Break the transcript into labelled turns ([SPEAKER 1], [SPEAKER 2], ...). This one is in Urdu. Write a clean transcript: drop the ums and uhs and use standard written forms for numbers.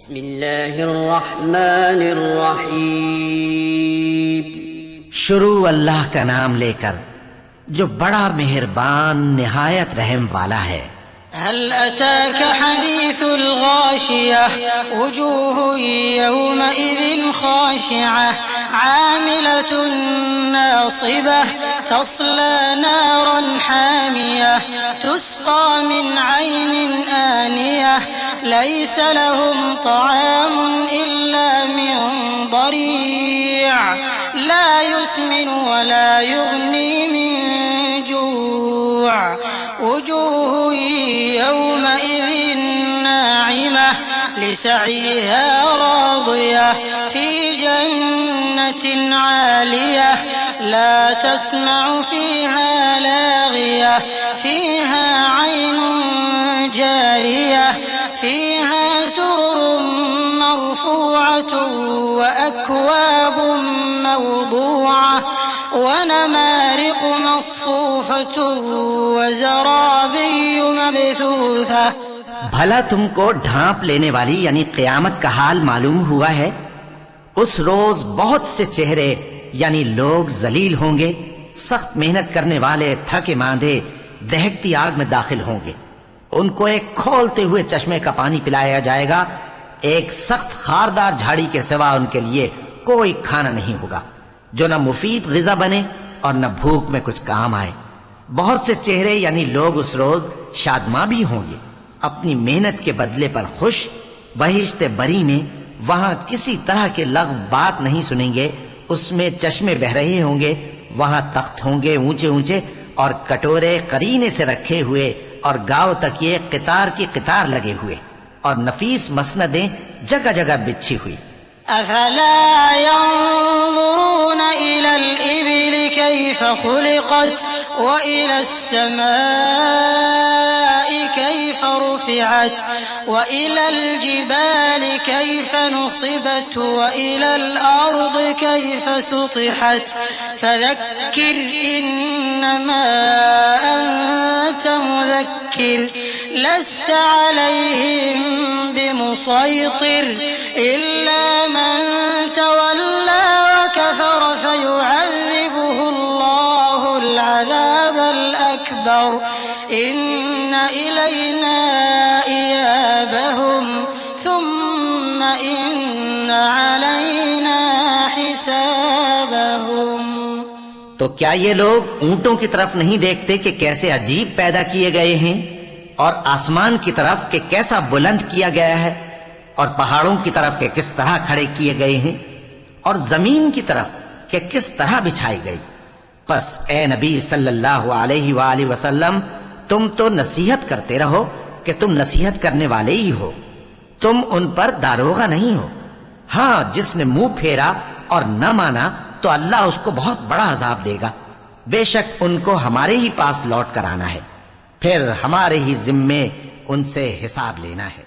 [SPEAKER 1] بسم اللہ الرحمن الرحیم.
[SPEAKER 2] شروع اللہ کا نام لے کر جو بڑا مہربان نہایت رحم والا ہے.
[SPEAKER 3] هل أتاك حديث الغاشية وجوه يومئذ خاشعة عاملة ناصبة تصلى نارا حامية تسقى من عين آنية ليس لهم طعام إلا من ضريع لا يسمن ولا يغني من جوع وجوه يومئذ ناعمة لسعيها راضية في جنة عالية لا تسمع فيها لاغية فيها عين جارية فيها سرر مرفوعة وأكواب موضوعة ونمارق مصفوفة وزرابي مبثوثة.
[SPEAKER 2] بھلا تم کو ڈھانپ لینے والی یعنی قیامت کا حال معلوم ہوا ہے؟ اس روز بہت سے چہرے یعنی لوگ ذلیل ہوں گے، سخت محنت کرنے والے تھکے ماندے دہکتی آگ میں داخل ہوں گے. ان کو ایک کھولتے ہوئے چشمے کا پانی پلایا جائے گا. ایک سخت خاردار جھاڑی کے سوا ان کے لیے کوئی کھانا نہیں ہوگا جو نہ مفید غذا بنے اور نہ بھوک میں کچھ کام آئے. بہت سے چہرے یعنی لوگ اس روز شادماں بھی ہوں گے، اپنی محنت کے بدلے پر خوش. بہشت بری میں وہاں کسی طرح کے لغو بات نہیں سنیں گے. اس میں چشمے بہ رہے ہوں گے، وہاں تخت ہوں گے اونچے اونچے اور کٹورے قرینے سے رکھے ہوئے اور گاؤ تک یہ قطار کی قطار لگے ہوئے اور نفیس مسندیں جگہ جگہ بچھی ہوئی.
[SPEAKER 3] أفلا ينظرون إلى الإبل كيف خلقت وإلى السماء كيف رفعت وإلى الجبال كيف نصبت وإلى الأرض كيف سطحت فذكر إنما أنت مذكر لست عليهم بمسيطر إلا من تولى وكفر فيعذبه الله العذاب الأكبر إن إلينا إيابهم ثم إن علينا حسابهم.
[SPEAKER 2] تو کیا یہ لوگ اونٹوں کی طرف نہیں دیکھتے کہ کیسے عجیب پیدا کیے گئے ہیں، اور آسمان کی طرف کہ کیسا بلند کیا گیا ہے، اور پہاڑوں کی طرف کہ کس طرح کھڑے کیے گئے ہیں، اور زمین کی طرف کہ کس طرح بچھائی گئی. پس اے نبی صلی اللہ علیہ وآلہ وسلم تم تو نصیحت کرتے رہو کہ تم نصیحت کرنے والے ہی ہو، تم ان پر داروغہ نہیں ہو. ہاں جس نے منہ پھیرا اور نہ مانا تو اللہ اس کو بہت بڑا عذاب دے گا. بے شک ان کو ہمارے ہی پاس لوٹ کر آنا ہے، پھر ہمارے ہی ذمے ان سے حساب لینا ہے.